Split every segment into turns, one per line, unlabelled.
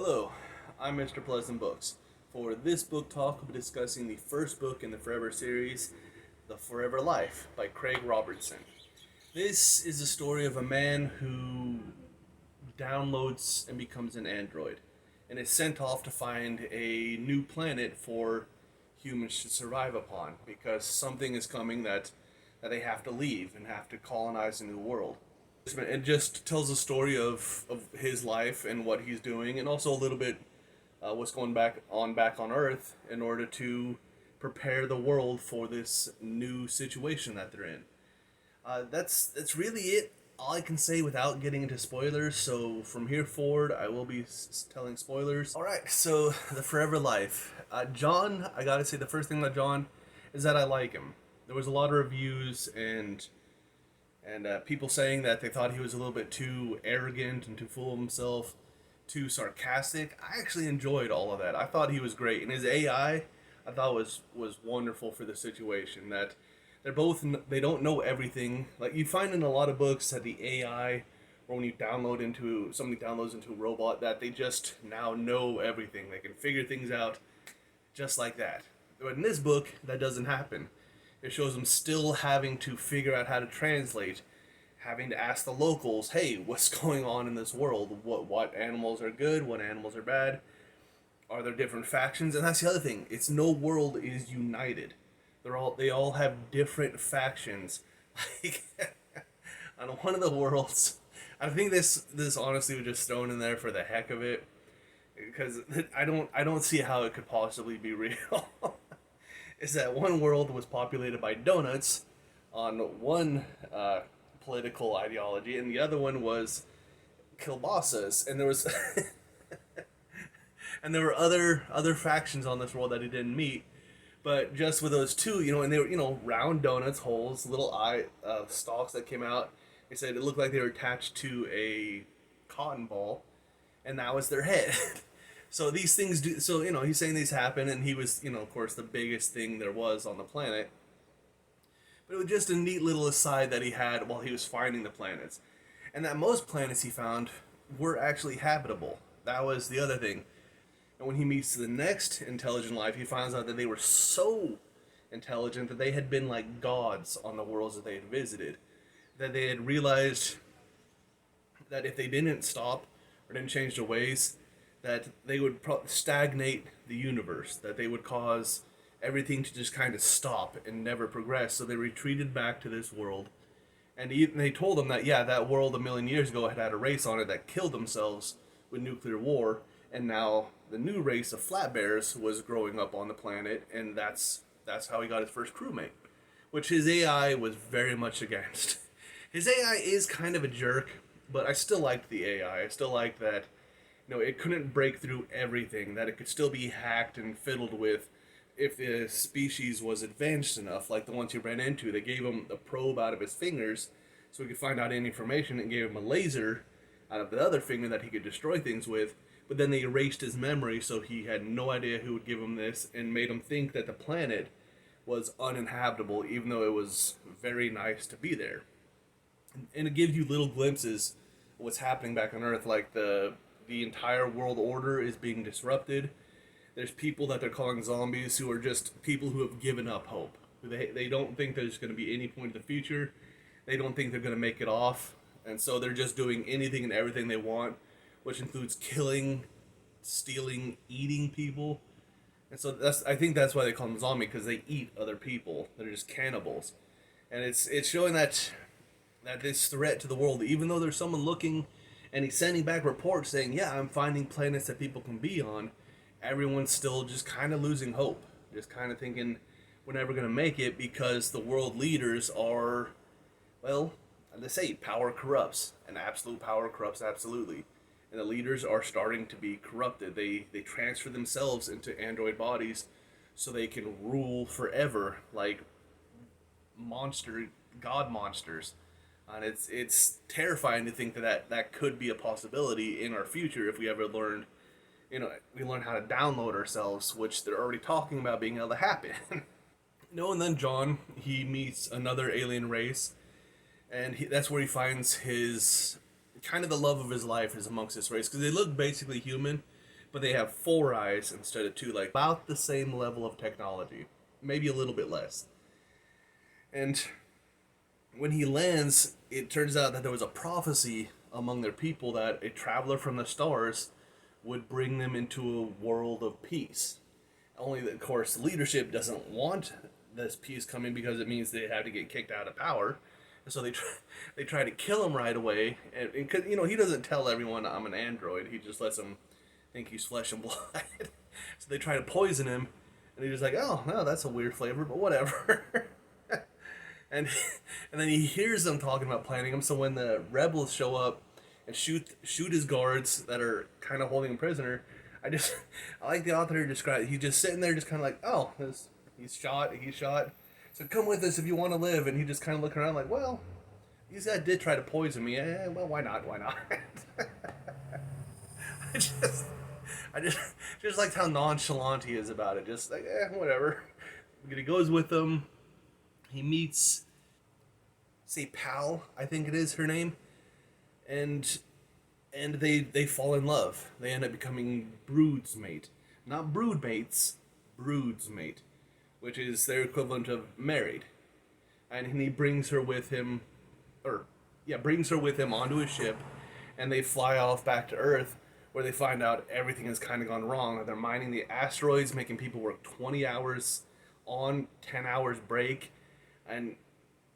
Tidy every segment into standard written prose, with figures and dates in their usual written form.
Hello, I'm Mr. Pleasant Books. For this book talk, we'll be discussing the first book in the Forever series, The Forever Life by Craig Robertson. This is the story of a man who downloads and becomes an android and is sent off to find a new planet for humans to survive upon because something is coming that they have to leave and have to colonize a new world. It just tells a story of his life and what he's doing, and also a little bit what's going back on Earth in order to prepare the world for this new situation that they're in. That's really it. All I can say without getting into spoilers. So from here forward, I will be telling spoilers. All right. So the Forever Life, John. I gotta say the first thing about John is that I like him. There was a lot of reviews and people saying that they thought he was a little bit too arrogant and too full of himself, too sarcastic. I actually enjoyed all of that. I thought he was great, and his I thought was wonderful for the situation. That they don't know everything. Like you find in a lot of books that the AI, or when you download into somebody downloads into a robot, that they just now know everything. They can figure things out just like that. But in this book, that doesn't happen. It shows them still having to figure out how to translate, having to ask the locals, "Hey, what's going on in this world? What animals are good? What animals are bad? Are there different factions?" And that's the other thing. It's no world is united. They all have different factions. Like on one of the worlds, I think this honestly was just thrown in there for the heck of it, because I don't see how it could possibly be real. Is that one world was populated by donuts on one political ideology, and the other one was kielbasa's, and there was and there were other factions on this world that he didn't meet, but just with those two, and they were round donuts, holes, little eye stalks that came out. They said it looked like they were attached to a cotton ball, and that was their head. So these things do. So he's saying these happen, and he was of course the biggest thing there was on the planet. But it was just a neat little aside that he had while he was finding the planets, and that most planets he found were actually habitable. That was the other thing. And when he meets the next intelligent life, he finds out that they were so intelligent that they had been like gods on the worlds that they had visited. That they had realized that if they didn't stop or didn't change their ways, that they would stagnate the universe, that they would cause everything to just kind of stop and never progress. So they retreated back to this world, and they told them that that world a million years ago had a race on it that killed themselves with nuclear war, and now the new race of flat bears was growing up on the planet, and that's how he got his first crewmate, which his AI was very much against. His AI is kind of a jerk, but I still liked the AI. I still liked that it couldn't break through everything, that it could still be hacked and fiddled with if the species was advanced enough, like the ones he ran into. They gave him a probe out of his fingers so he could find out any information, and gave him a laser out of the other finger that he could destroy things with, but then they erased his memory so he had no idea who would give him this, and made him think that the planet was uninhabitable, even though it was very nice to be there. And it gives you little glimpses of what's happening back on Earth, like the entire world order is being disrupted. There's people that they're calling zombies who are just people who have given up hope. They don't think there's going to be any point in the future. They don't think they're going to make it off. And so they're just doing anything and everything they want, which includes killing, stealing, eating people. And so I think that's why they call them zombie, because they eat other people. They're just cannibals. And it's showing that this threat to the world, even though there's someone looking, and he's sending back reports saying, "Yeah, I'm finding planets that people can be on," everyone's still just kind of losing hope. Just kind of thinking we're never going to make it, because the world leaders are, well, they say power corrupts, and absolute power corrupts absolutely. And the leaders are starting to be corrupted. They transfer themselves into android bodies so they can rule forever, like god monsters. And it's terrifying to think that could be a possibility in our future if we ever learned, we learn how to download ourselves, which they're already talking about being able to happen. And then John, he meets another alien race, and that's where he finds his kind of the love of his life is amongst this race, because they look basically human, but they have 4 eyes instead of 2, like about the same level of technology, maybe a little bit less. And when he lands, it turns out that there was a prophecy among their people that a traveler from the stars would bring them into a world of peace. Only that, of course, leadership doesn't want this peace coming because it means they have to get kicked out of power. And so they try to kill him right away. And cause, he doesn't tell everyone I'm an android. He just lets them think he's flesh and blood. So they try to poison him. And he's just like, oh, no, that's a weird flavor, but whatever. and and then he hears them talking about planting him. So when the rebels show up and shoot his guards that are kind of holding him prisoner, I like the author described. He's just sitting there, just kind of like, oh, he's shot. So come with us if you want to live. And he just kind of looking around like, well, these guys did try to poison me. Well, why not? I just liked how nonchalant he is about it. Just like, whatever. He goes with them. He meets, say, Pal, I think it is her name, and they fall in love. They end up becoming broodsmate, not broodmates, broodsmate, which is their equivalent of married. And he brings her with him, onto his ship, and they fly off back to Earth, where they find out everything has kind of gone wrong. They're mining the asteroids, making people work 20 hours on, 10 hours break, and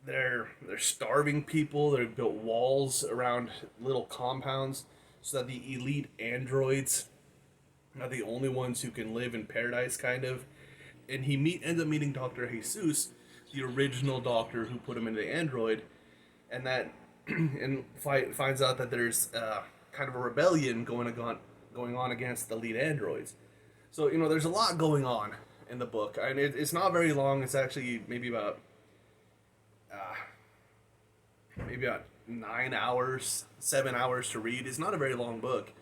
they're starving people. They've built walls around little compounds so that the elite androids are the only ones who can live in paradise, kind of. And he ends up meeting Dr. Jesus, the original doctor who put him into the android, and finds out that there's kind of a rebellion going on against the lead androids. So there's a lot going on in the book, and it's not very long. It's actually maybe about 9 hours, 7 hours to read. It's not a very long book,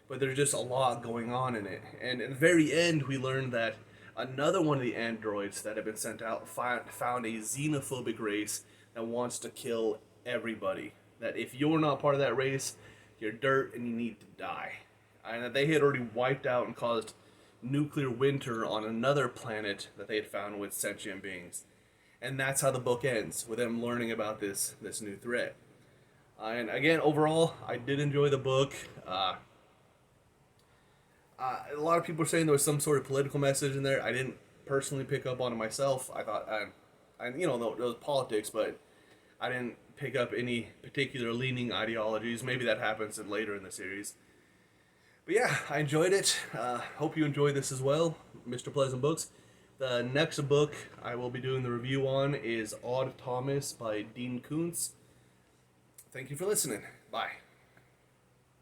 but there's just a lot going on in it. And at the very end, we learned that another one of the androids that have been sent out found a xenophobic race that wants to kill everybody. That if you're not part of that race, you're dirt and you need to die. And that they had already wiped out and caused nuclear winter on another planet that they had found with sentient beings. And that's how the book ends, with them learning about this new threat. And again, overall, I did enjoy the book. A lot of people are saying there was some sort of political message in there. I didn't personally pick up on it myself. I thought, there was politics, but I didn't pick up any particular leaning ideologies. Maybe that happens later in the series. But yeah, I enjoyed it. Hope you enjoyed this as well, Mr. Pleasant Books. The next book I will be doing the review on is Odd Thomas by Dean Koontz. Thank you for listening. Bye.